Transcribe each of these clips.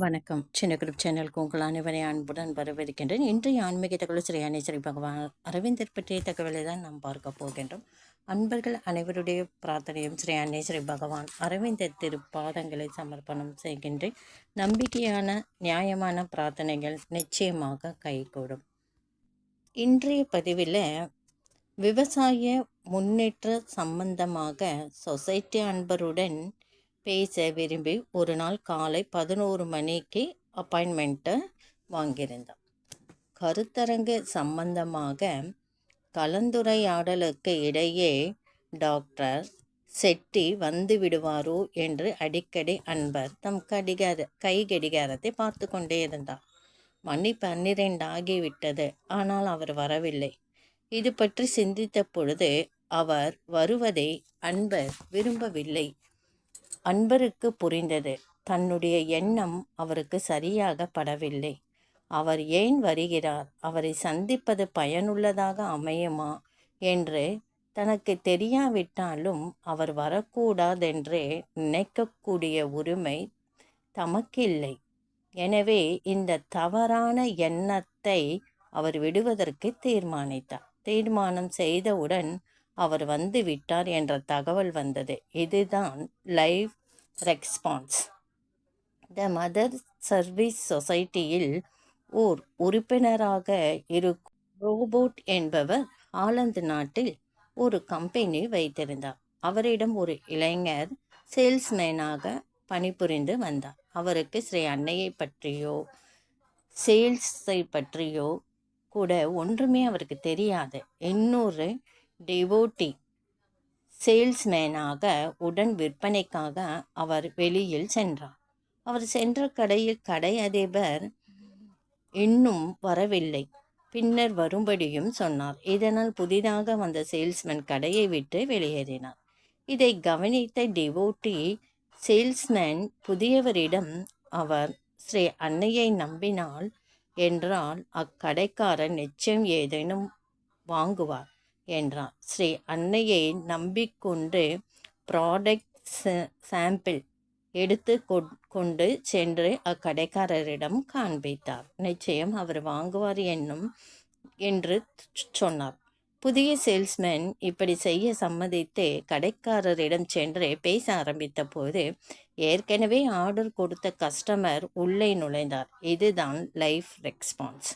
வணக்கம். சின்ன குரூப் சேனலுக்கு உங்கள் அனைவரை அன்புடன் வரவேற்கின்றேன். இன்றைய ஆன்மீக தகவல் ஸ்ரீ அன்னை ஸ்ரீ பகவான் அரவிந்தர் பற்றிய தகவலை தான் நாம் பார்க்க போகின்றோம். அன்பர்கள் அனைவருடைய பிரார்த்தனையும் ஸ்ரீ அன்னை ஸ்ரீ பகவான் அரவிந்தர் திருப்பாதங்களை சமர்ப்பணம் செய்கின்றேன். நம்பிக்கையான நியாயமான பிரார்த்தனைகள் நிச்சயமாக கைகூடும். இன்றைய பதிவில் விவசாய முன்னேற்ற சம்பந்தமாக சொசைட்டி அன்பருடன் பேச விரும்பி ஒரு நாள் காலை 11 மணிக்கு அப்பாயின்மெண்ட்டை வாங்கியிருந்தார். கருத்தரங்கு சம்பந்தமாக கலந்துரையாடலுக்கு இடையே டாக்டர் செட்டி வந்து விடுவாரோ என்று அடிக்கடி அன்பர் தம் கை கடிகாரத்தை பார்த்து கொண்டே இருந்தார். மணி 12 ஆகிவிட்டது. ஆனால் அவர் வரவில்லை. இது பற்றி சிந்தித்த பொழுது அவர் வருவதை அன்பர் விரும்பவில்லை. அன்பருக்கு புரிந்தது, தன்னுடைய எண்ணம் அவருக்கு சரியாக படவில்லை. அவர் ஏன் வருகிறார், அவரை சந்திப்பது பயனுள்ளதாக அமையுமா என்று தனக்கு தெரியாவிட்டாலும் அவர் வரக்கூடாதென்றே நினைக்கக்கூடிய உரிமை தமக்கில்லை. எனவே இந்த தவறான எண்ணத்தை அவர் விடுவதற்கு தீர்மானம் செய்தவுடன் அவர் வந்து விட்டார் என்ற தகவல் வந்தது. இதுதான் live response. The mother service சொசைட்டியில் ஓர் உறுப்பினராக இருக்கும் ரோபோட் என்பவர் ஆலந்து நாட்டில் ஒரு கம்பெனி வைத்திருந்தார். அவரிடம் ஒரு இளைஞர் சேல்ஸ்மேனாக பணிபுரிந்து வந்தார். அவருக்கு ஸ்ரீ அன்னையை பற்றியோ சேல்ஸை பற்றியோ கூட ஒன்றுமே அவருக்கு தெரியாது. இன்னொரு டிவோட்டி சேல்ஸ்மேனாக உடன் விற்பனைக்காக அவர் வெளியில் சென்றார். அவர் சென்ற கடையில் கடை அதிபர் இன்னும் வரவில்லை. பின்னர் வரும்படியும் சொன்னார். இதனால் புதிதாக வந்த சேல்ஸ்மேன் கடையை விட்டு வெளியேறினார். இதை கவனித்த டிவோட்டி சேல்ஸ்மேன் புதியவரிடம் அவர் ஸ்ரீ அன்னையை நம்பினாள் என்றால் அக்கடைக்காரர் நிச்சயம் ஏதேனும் வாங்குவார் என்றார். ஸ்ரீ அன்னையை நம்பிக்கொண்டு ப்ராடக்ட் சாம்பிள் எடுத்து கொண்டு சென்று அக்கடைக்காரரிடம் காண்பித்தார். நிச்சயம் அவர் வாங்குவார் என்று சொன்னார். புதிய சேல்ஸ்மேன் இப்படி செய்ய சம்மதித்து கடைக்காரரிடம் சென்று பேச ஆரம்பித்த போது ஏற்கனவே ஆர்டர் கொடுத்த கஸ்டமர் உள்ளே நுழைந்தார். இதுதான் லைஃப் ரெஸ்பான்ஸ்.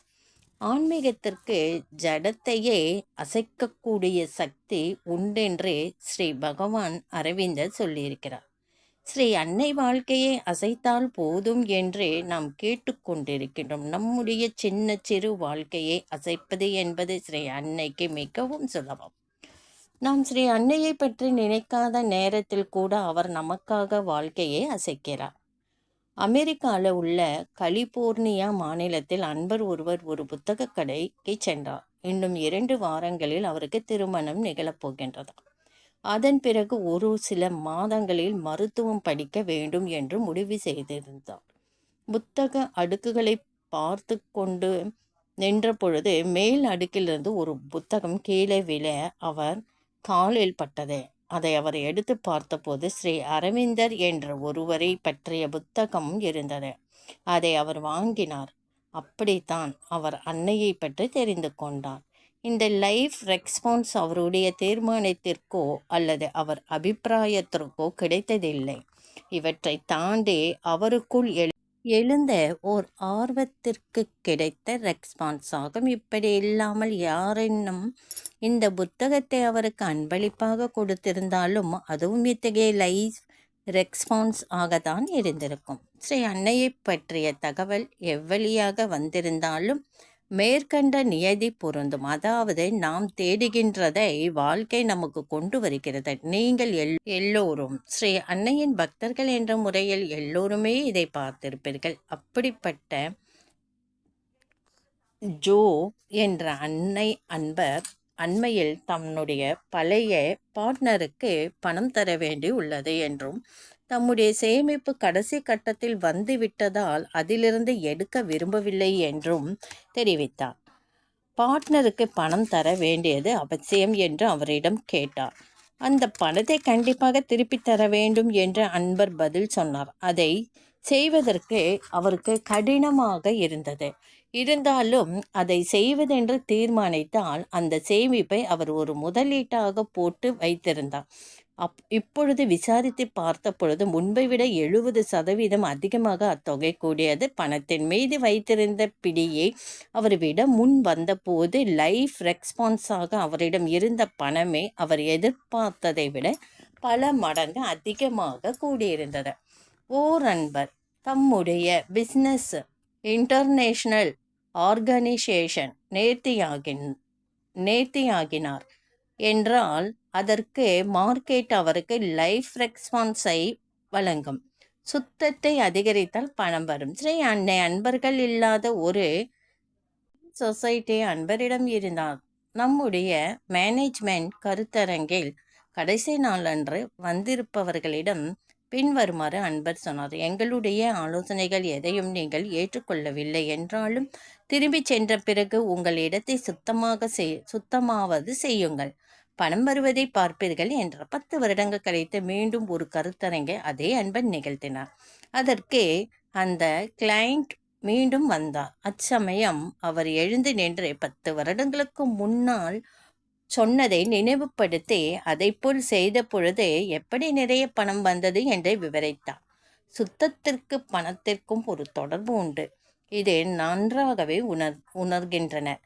ஆன்மீகத்திற்கு ஜடத்தையே அசைக்கக்கூடிய சக்தி உண்டென்றே ஸ்ரீ பகவான் அரவிந்தர் சொல்லியிருக்கிறார். ஸ்ரீ அன்னை வாழ்க்கையை அசைத்தால் போதும் என்றே நாம் கேட்டுக்கொண்டிருக்கின்றோம். நம்முடைய சின்ன சிறு வாழ்க்கையை அசைப்பது என்பது ஸ்ரீ அன்னைக்கு மிகவும் சுலபம். நாம் ஸ்ரீ அன்னையை பற்றி நினைக்காத நேரத்தில் கூட அவர் நமக்காக வாழ்க்கையை அசைக்கிறார். அமெரிக்காவில் உள்ள கலிபோர்னியா மாநிலத்தில் அன்பர் ஒருவர் ஒரு புத்தக கடைக்கு சென்றார். இன்னும் 2 வாரங்களில் அவருக்கு திருமணம் நிகழப்போகின்றது. அதன் பிறகு ஒரு சில மாதங்களில் மருத்துவம் படிக்க வேண்டும் என்று முடிவு செய்திருந்தார். புத்தக அடுக்குகளை பார்த்து கொண்டு நின்ற பொழுது மேல் அடுக்கிலிருந்து ஒரு புத்தகம் கீழே விழ அவர் காலில் பட்டது. அதை அவர் எடுத்து பார்த்தபோது ஸ்ரீ அரவிந்தர் என்ற ஒருவரை பற்றிய புத்தகம் இருந்தது. அதை அவர் வாங்கினார். அப்படித்தான் அவர் அன்னையை பற்றி தெரிந்து கொண்டார். இந்த லைஃப் ரெஸ்பான்ஸ் அவருடைய தீர்மானத்திற்கோ அல்லது அவர் அபிப்பிராயத்திற்கோ கிடைத்ததில்லை. இவற்றை தாண்டி அவருக்குள் எழுந்த ஓர் ஆர்வத்திற்கு கிடைத்த ரெஸ்பான்ஸ் ஆகும். இப்படி இல்லாமல் யாரென்னும் இந்த புத்தகத்தை அவருக்கு அன்பளிப்பாக கொடுத்திருந்தாலும் அதுவும் இத்தகைய லைஃப் ரெஸ்பான்ஸ் ஆகத்தான் இருந்திருக்கும். ஸ்ரீ அன்னையை பற்றிய தகவல் எவ்வழியாக வந்திருந்தாலும் மேற்கண்ட நியதி பொருந்தும். அதாவது நாம் தேடுகின்றதை வாழ்க்கை நமக்கு கொண்டு வருகிறது. நீங்கள் எல்லோரும் ஸ்ரீ அன்னையின் பக்தர்கள் என்ற முறையில் எல்லோருமே இதை பார்த்திருப்பீர்கள். அப்படிப்பட்ட ஜோ என்ற அன்பர் அண்மையில் தன்னுடைய பழைய பார்ட்னருக்கு பணம் தர வேண்டி உள்ளது என்றும் தம்முடைய சேமிப்பு கடைசி கட்டத்தில் வந்து விட்டதால் அதிலிருந்து எடுக்க விரும்பவில்லை என்றும் தெரிவித்தார். பார்ட்னருக்கு பணம் தர வேண்டியது அவசியம் என்று அவரிடம் கேட்டார். அந்த பணத்தை கண்டிப்பாக திருப்பி தர வேண்டும் என்று அன்பர் பதில் சொன்னார். அதை செய்வதற்கு அவருக்கு கடினமாக இருந்தது. இருந்தாலும் அதை செய்வதென்று தீர்மானித்தால் அந்த சேமிப்பை அவர் ஒரு முதலீட்டாக போட்டு வைத்திருந்தார். இப்பொழுது விசாரித்து பார்த்த பொழுது முன்பை விட 70% அதிகமாக அத்தொகை கூடியது. பணத்தின் மீது வைத்திருந்த பிடியை அவர் விட முன் வந்தபோது லைஃப் ரெஸ்பான்ஸாக அவரிடம் இருந்த பணமே அவர் எதிர்பார்த்ததை விட பல மடங்கு அதிகமாக கூடியிருந்தது. ஓர் அன்பர் தம்முடைய பிஸ்னஸ் இன்டர்நேஷனல் ஆர்கனைசேஷன் நேர்த்தியாகினார் என்றால் அதற்கு மார்க்கெட் அவருக்கு லைஃப் ரெஸ்பான்ஸை வழங்கும். சுத்தத்தை அதிகரித்தால் பணம் வரும். ஸ்ரீ அன்னை அன்பர்கள் இல்லாத ஒரு சொசைட்டி அன்பரிடம் இருந்தார். நம்முடைய மேனேஜ்மெண்ட் கருத்தரங்கில் கடைசி நாளன்று வந்திருப்பவர்களிடம் பின்வருமாறு அன்பர் சொன்னார். எங்களுடைய ஆலோசனைகள் எதையும் நீங்கள் ஏற்றுக்கொள்ளவில்லை என்றாலும் திரும்பி சென்ற பிறகு உங்கள் இடத்தை சுத்தமாவது செய்யுங்கள். பணம் வருவதை பார்ப்பீர்கள் என்ற 10 வருடங்கள் கழித்து மீண்டும் ஒரு கருத்தரங்கை அதே அன்பர் நிகழ்த்தினார். அதற்கு அந்த கிளையண்ட் மீண்டும் வந்தார். அச்சமயம் அவர் எழுந்து நின்று 10 வருடங்களுக்கு முன்னால் சொன்னதை நினைவுபடுத்தி அதைப்போல் செய்த பொழுது எப்படி நிறைய பணம் வந்தது என்று விவரித்தார். சுத்தத்திற்கு பணத்திற்கும் ஒரு தொடர்பு உண்டு. இதை நன்றாகவே உணர்கின்றனர்.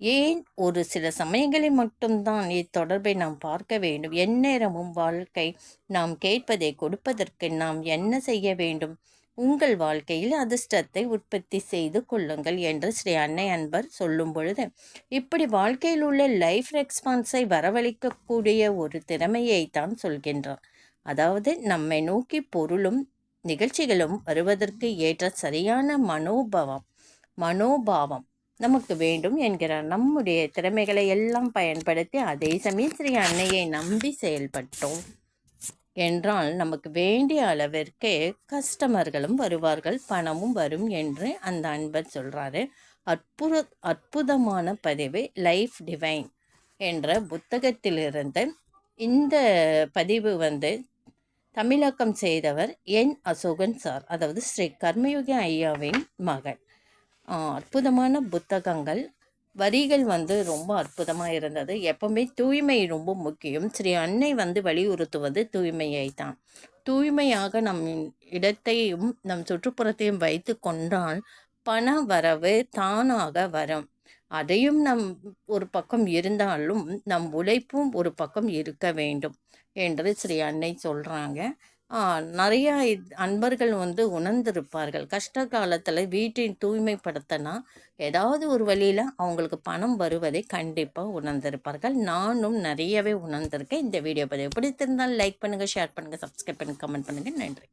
ஏன் ஒரு சில சமயங்களில் மட்டும்தான் இத்தொடர்பை நாம் பார்க்க வேண்டும்? எந்நேரமும் வாழ்க்கை நாம் கேட்பதை கொடுப்பதற்கு நாம் என்ன செய்ய வேண்டும்? உங்கள் வாழ்க்கையில் அதிர்ஷ்டத்தை உற்பத்தி செய்து கொள்ளுங்கள் என்று ஸ்ரீ அன்னை அன்பர் சொல்லும் பொழுது இப்படி வாழ்க்கையில் உள்ள லைஃப் ரெஸ்பான்ஸை வரவழைக்கக்கூடிய ஒரு திறமையை தான் சொல்கின்றார். அதாவது நம்மை நோக்கி பொருளும் நிகழ்ச்சிகளும் வருவதற்கு ஏற்ற சரியான மனோபாவம் நமக்கு வேண்டும் என்கிறார். நம்முடைய திறமைகளை எல்லாம் பயன்படுத்தி அதே சமயம் ஸ்ரீ அன்னையை நம்பி செயல்பட்டோம் என்றால் நமக்கு வேண்டிய அளவிற்கு கஸ்டமர்களும் வருவார்கள், பணமும் வரும் என்று அந்த அன்பர் சொல்கிறாரு. அற்புதமான பதிவு லைஃப் டிவைன் என்ற புத்தகத்திலிருந்து இந்த பதிவு தமிழாக்கம் செய்தவர் என் அசோகன் சார், அதாவது ஸ்ரீ கர்மயோகி ஐயாவின் மகன். அற்புதமான புத்தகங்கள், வரிகள் ரொம்ப அற்புதமாக இருந்தது. எப்பவுமே தூய்மை ரொம்ப முக்கியம். ஸ்ரீ அன்னை வலியுறுத்துவது தூய்மையை தான். தூய்மையாக நம் இடத்தையும் நம் சுற்றுப்புறத்தையும் வைத்து கொண்டால் பண வரவு தானாக வரும். அதையும் நம் ஒரு பக்கம் இருந்தாலும் நம் உழைப்பும் ஒரு பக்கம் இருக்க வேண்டும் என்று ஸ்ரீ அன்னை சொல்கிறாங்க. நிறையா அன்பர்கள் உணர்ந்திருப்பார்கள். கஷ்ட காலத்தில் வீட்டின் தூய்மைப்படுத்தினா ஏதாவது ஒரு வழியில் அவங்களுக்கு பணம் வருவதை கண்டிப்பாக உணர்ந்திருப்பார்கள். நானும் நிறையவே உணர்ந்திருக்கேன். இந்த வீடியோ பதிவு பிடித்திருந்தால் லைக் பண்ணுங்கள், ஷேர் பண்ணுங்கள், சப்ஸ்கிரைப் பண்ணுங்கள், கமெண்ட் பண்ணுங்கள். நன்றி.